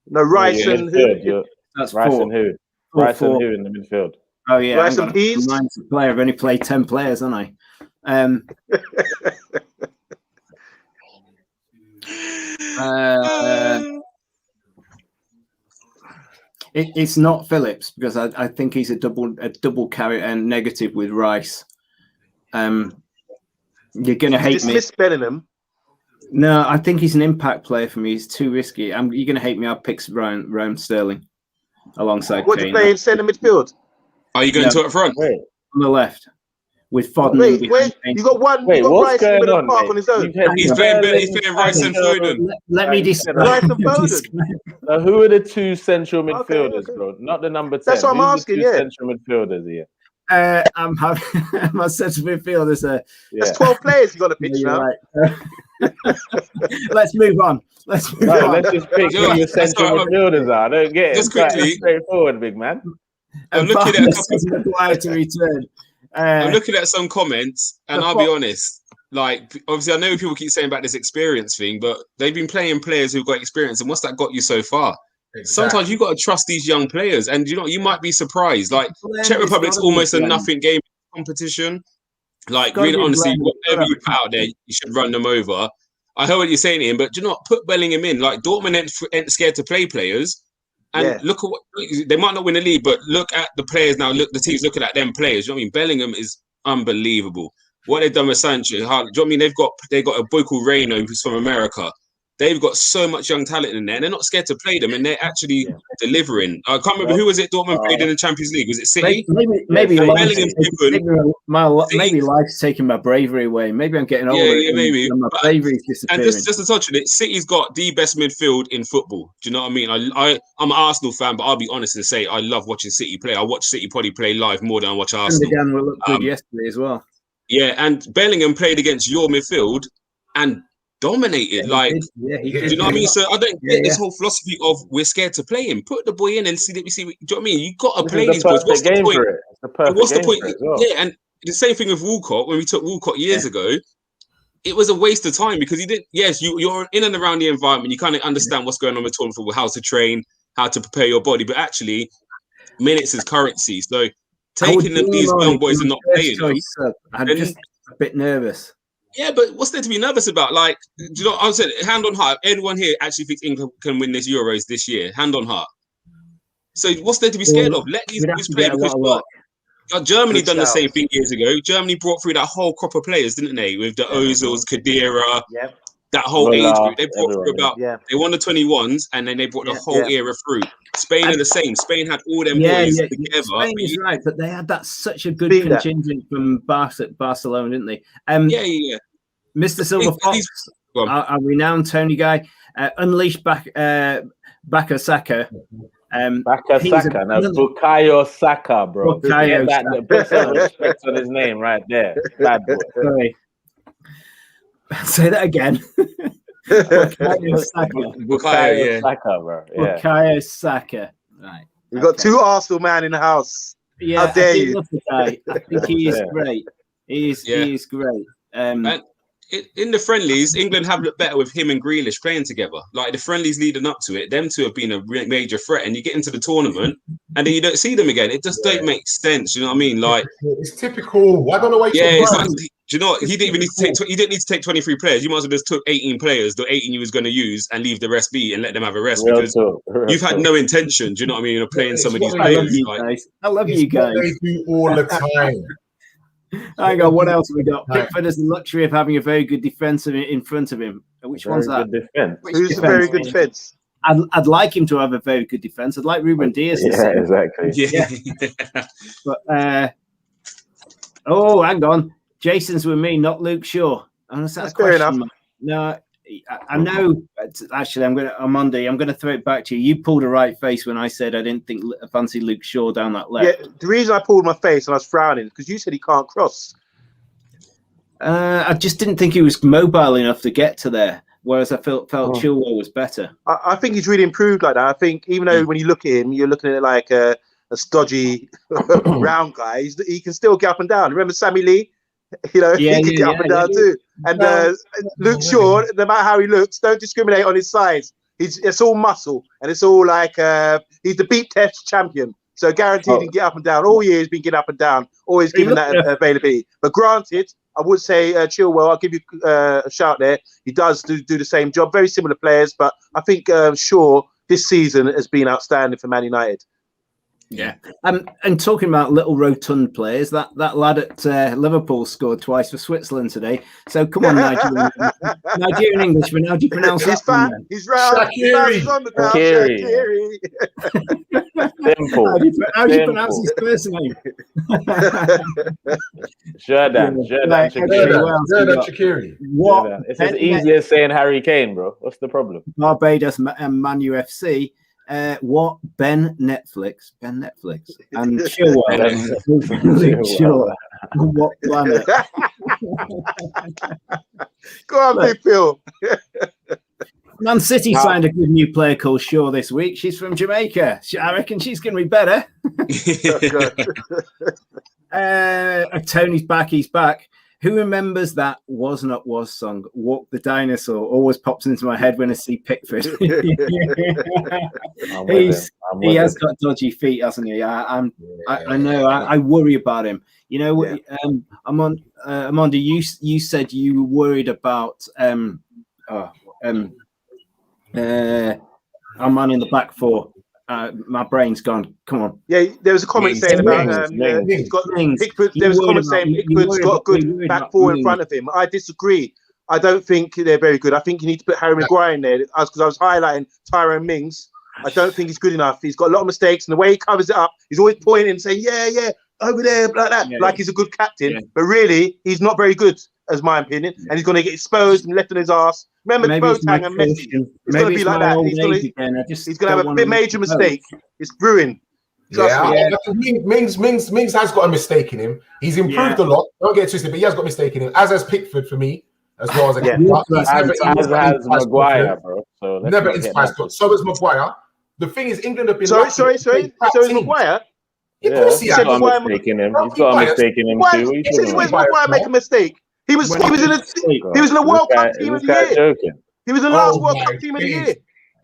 No, Rice and who? That's Rice four. and who? Rice and who in the midfield? Oh yeah, Rice and Peas. I've only played 10 players, haven't I? It's not Phillips because I think he's a double carry and negative with Rice. You're gonna hate me. Dismiss Bellingham. No, I think he's an impact player for me. He's too risky. You're gonna hate me. I'll pick Ryan Sterling alongside. What do you play in centre midfield? Are you going to up front? On the left with Foden. You got one. Wait, what's going on, park on his own. He's playing Rice and Foden. Let me describe. Rice and Foden. Now, who are the two central midfielders, bro? Not the number 10. That's what I'm asking. Yeah, central midfielders here. I'm having my central midfielders. That's 12 players you got to pitch now. Right. Let's move on. Let's just pick who your central midfielders are. I don't get it. Just quickly, straightforward, big man. I'm looking at a couple. To return. I'm looking at some comments, and I'll be honest. Obviously, I know people keep saying about this experience thing, but they've been playing players who've got experience, and what's that got you so far? Exactly. Sometimes you got to trust these young players, and you might be surprised. Czech Republic's almost a nothing game competition. Really, honestly, whatever you put out there, you should run them over. I heard what you're saying, Ian, but do not put Bellingham in. Dortmund ain't scared to play players. And look at what they might not win the league, but look at the players now. Look, the team's looking at them players. You know what I mean? Bellingham is unbelievable. What they've done with Sancho, do you know what I mean? They've got a boy called Reino who's from America. They've got so much young talent in there, and they're not scared to play them, and they're actually delivering. I can't remember who was it. Dortmund played in the Champions League. Was it City? Maybe life's taking my bravery away. Maybe I'm getting older. Yeah, maybe. And my bravery is disappearing. And just to touch on it, City's got the best midfield in football. Do you know what I mean? I'm an Arsenal fan, but I'll be honest and say I love watching City play. I watch City probably play live more than I watch Arsenal. And again, looked good yesterday as well. Yeah, and Bellingham played against your midfield and dominated. Do you know what I mean? So I don't get this whole philosophy of we're scared to play him. Put the boy in and see. Do you know what I mean? You got to play these boys. What's the point? What's the point? Well. Yeah, and the same thing with Walcott. When we took Walcott years ago, it was a waste of time because he didn't. Yes, you're in and around the environment. You kind of understand what's going on with tournament football, how to train, how to prepare your body. But actually, minutes is currency. So taking these young boys and not playing them, I'm just a bit nervous. Yeah, but what's there to be nervous about? Do you know? I said, hand on heart. Everyone here actually thinks England can win this Euros this year. Hand on heart. So what's there to be scared of? Let these boys play. Germany done the same thing years ago. Germany brought through that whole crop of players, didn't they? With the Ozils, Khedira, that whole age group. They brought through they won the 21s, and then they brought the whole era through. Spain are the same. Spain had all them boys together. Spain is right, but they had such a good contingent from Barcelona, didn't they? Mr. Silver Fox, our renowned Tony guy, unleashed Bakasaka. Saka, no, Bukayo Saka, bro. Put some respect on his name right there. Bad boy. Sorry. Say that again. Bukayo Saka, bro. Yeah. Bukayo Saka. Right. We've got two Arsenal man in the house. Yeah, how dare you? I think he is great. He is great. And in the friendlies, England have looked better with him and Grealish playing together. Like the friendlies leading up to it, them two have been a major threat. And you get into the tournament, and then you don't see them again. It just don't make sense. You know what I mean? Like it's typical. I don't know why. It's like, do you know what? He didn't even need to take. He didn't need to take 23 players. You might as well just took 18 players, the 18 you was going to use, and leave the rest be, and let them have a rest because you've had no intention. Do you know what I mean? Of playing some of these players. I love you guys. They do all the time. Hang on, what else have we got? Pickford has the luxury of having a very good defence in front of him. Which one's that? Who's a very good defence? I'd like him to have a very good defence. I'd like Ruben Diaz. Exactly. Yeah. But hang on. Jason's with me, not Luke Shaw. That's fair enough. No, I know. Actually, on Monday, I'm going to throw it back to you. You pulled a right face when I said I didn't fancy Luke Shaw down that left. Yeah, the reason I pulled my face and I was frowning is because you said he can't cross. I just didn't think he was mobile enough to get to there. Whereas I felt Chilwell was better. I think he's really improved like that. I think even though when you look at him, you're looking at it like a stodgy round guy. He can still get up and down. Remember Sammy Lee? He can get up and down too. And Luke Shaw, no matter how he looks, don't discriminate on his size. It's all muscle, and it's all like he's the beat test champion. So guaranteed he can get up and down. All year he's been getting up and down, always given that availability. But granted, I would say Chilwell, I'll give you a shout there. He does do the same job. Very similar players, but I think Shaw this season has been outstanding for Man United. Yeah, and talking about little rotund players, that lad at Liverpool scored twice for Switzerland today. So come on, Nigerian Englishman, how do you pronounce that? Fat. He's round. Shaqiri. Simple. How do you pronounce his first name? Jordan Shaqiri. What? It's as easy as saying Harry Kane, bro. What's the problem? Barbados and Manu FC. What Ben Netflix and Chilwell. What planet? Go on, Big Phil. Man City signed a good new player called Shaw this week. She's from Jamaica. I reckon she's going to be better. Tony's back. He's back. Who remembers that Was Not Was song, Walk the Dinosaur? Always pops into my head when I see Pickford. He has got dodgy feet, hasn't he? I know. I worry about him. You know, Amanda, you said you were worried about our man in the back four. My brain's gone. Come on. Yeah, there was a comment saying about Pickford. There was a comment saying Pickford's got a good back four in front of him. I disagree. I don't think they're very good. I think you need to put Harry Maguire in there because I was highlighting Tyrone Mings. I don't think he's good enough. He's got a lot of mistakes, and the way he covers it up, he's always pointing and saying, "Yeah, over there," like that, like he's a good captain. But really, he's not very good, as my opinion. And he's going to get exposed and left on his ass. Remember Boateng and Messi? It's going to be like that. He's going to have a big major mistake. It's brewing. Mings has got a mistake in him. He's improved a lot. Don't get twisted, but he has got a mistake in him. As has Pickford for me, as well as as Maguire, bro. So never inspires. So is Maguire. The thing is, England have been. Sorry. So is Maguire. Of course he has got a mistake in him. He's got a mistake in him too. Where's Maguire make a mistake? He was in the World Cup team of the year. He was in the last World Cup team of the year.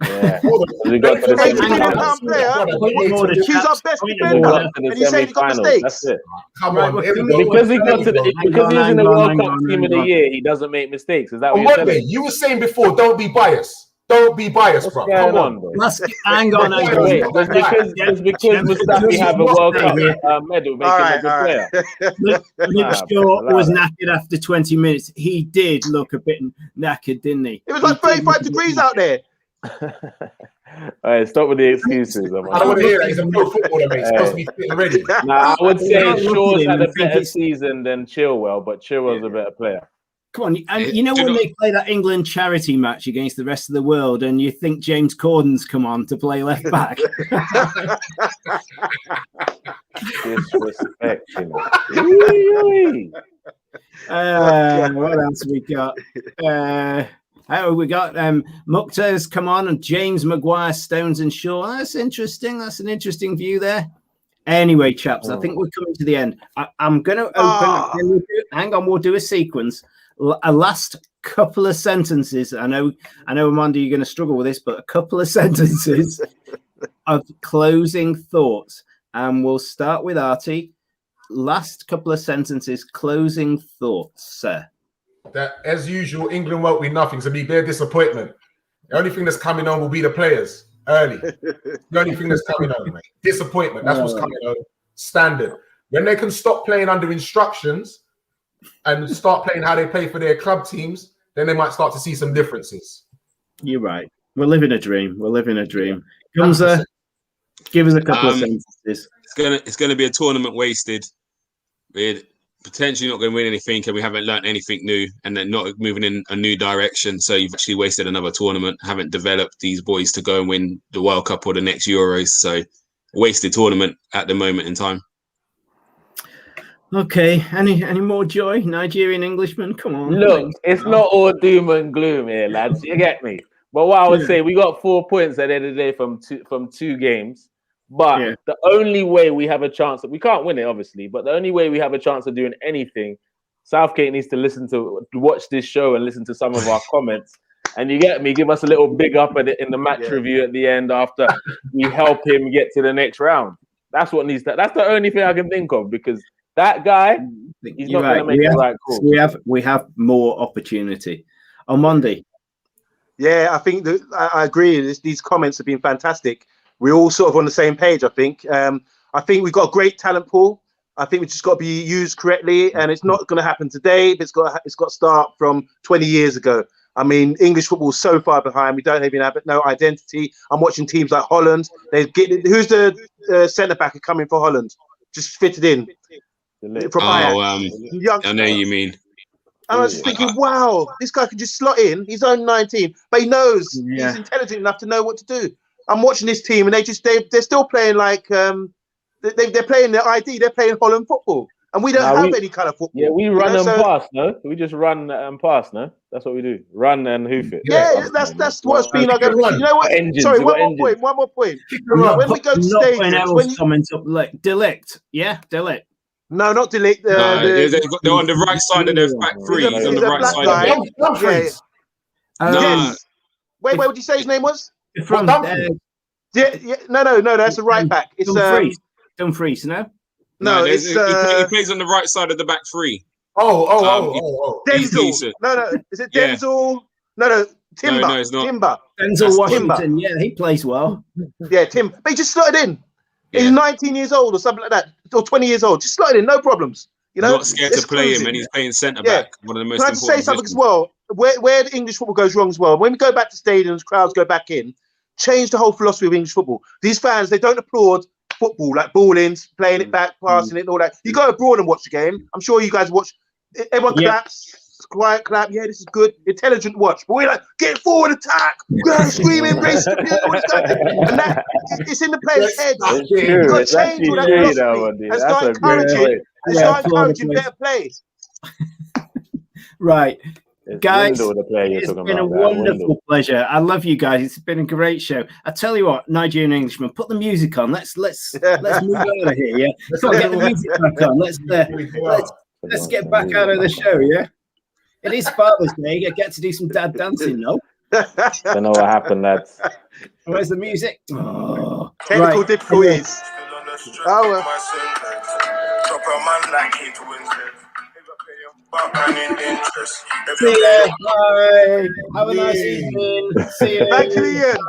Yeah. He's our best defender, and you say he got mistakes. Come on, because he was in the World Cup team of the year, he doesn't make mistakes. Is that what you're saying? You were saying before, don't be biased. Don't be biased, bro. Come on, bro. Hang on. Just because Mustafi have a World Cup medal, making a good player. Luke Shaw was knackered after 20 minutes. He did look a bit knackered, didn't he? It was like 35 degrees out there. All right, stop with the excuses. I don't want to hear that. He's a pro footballer, mate. He's supposed to be fit already. I would say Shaw's had a better season than Chilwell, but Chilwell's a better player. Come on, and you know when they play that England charity match against the rest of the world, and you think James Corden's come on to play left back? Disrespect, what else we got? We got Mukhtar's come on, and James Maguire, Stones and Shaw. That's interesting. That's an interesting view there. Anyway, chaps, I think we're coming to the end. I'm going to open. Hang on, we'll do a sequence. A last couple of sentences. I know, Amanda, you're going to struggle with this, but a couple of sentences of closing thoughts. And we'll start with Artie. Last couple of sentences, closing thoughts, sir. That, as usual, England won't win nothing. So, be bare disappointment. The only thing that's coming on will be the players early. The only thing that's coming on, mate. Disappointment. That's what's coming on. Standard. When they can stop playing under instructions and start playing how they play for their club teams, then they might start to see some differences. You're right. We're living a dream. Gunza, give us a couple of sentences. It's gonna be a tournament wasted. We're potentially not going to win anything, and we haven't learned anything new, and they're not moving in a new direction. So you've actually wasted another tournament. Haven't developed these boys to go and win the World Cup or the next Euros. So wasted tournament at the moment in time. Okay, any more joy? Nigerian Englishman, come on. Look, it's not all doom and gloom here, lads. You get me? But what I would say, we got 4 points at the end of the day from two games. But the only way we have a chance, we can't win it, obviously, but the only way we have a chance of doing anything, Southgate needs to watch this show and listen to some of our comments. And you get me, give us a little big up in the match review at the end after we help him get to the next round. That's what needs that's the only thing I can think of, because that guy, he's not going to make the right call. We have more opportunity. On Monday. Yeah, I think that I agree. These comments have been fantastic. We're all sort of on the same page, I think. I think we've got a great talent pool. I think we just got to be used correctly, and it's not going to happen today. But it's got to start from 20 years ago. I mean, English football is so far behind. We don't even have no identity. I'm watching teams like Holland. Who's the centre back coming for Holland? Just fitted in. From Ajax. I know you mean. And I was just thinking, wow, this guy can just slot in. He's only 19, but he knows he's intelligent enough to know what to do. I'm watching this team, and they're still playing like they're playing their ID. They're playing Holland football, and we don't have any kind of football. Yeah, we run and pass. No, we just run and pass. No, that's what we do. Run and hoof it. Yeah, that's what's been like. You know what? Engines, sorry, one more point. When we go to stadiums, comments up like Delict. Yeah, Delict. No, not Delict. They're on the right side of their back three. He's on the right side of it. Yes. Wait, what would you say his name was? From no, that's a right back. It's Dumfries, no, it's he plays on the right side of the back three. Denzel. No, is it Denzel? No, Timber. No, it's not. Timber. Denzel Washington. Yeah, he plays well. Yeah, Tim. But he just slotted in. Yeah. He's 19 years old or something like that, or 20 years old. Just slotted in, no problems. You know, not scared to play him, and he's playing centre back. One of the most important. Can I say something as well? Where the English football goes wrong as well. When we go back to stadiums, crowds go back in. Change the whole philosophy of English football. These fans, they don't applaud football, like ball-ins, playing it back, passing it, and all that. You go abroad and watch the game. I'm sure you guys watch. Everyone claps, quiet clap. Yeah, this is good, intelligent watch. But we're like, get forward, attack, screaming, race the and that it's in the players' heads. You've got to change all that philosophy and start encouraging better play. Right. Guys, it's been a wonderful pleasure. I love you guys. It's been a great show. I tell you what, Nigerian Englishman, put the music on. Let's move out of here. Yeah, get the music back on. Let's get back out of the show. Yeah, it is Father's Day. I get to do some dad dancing. No, I don't know what happened, lads. Where's the music? Oh, technical difficulties. See ya. Bye. Have a nice evening. See you. Back to the end.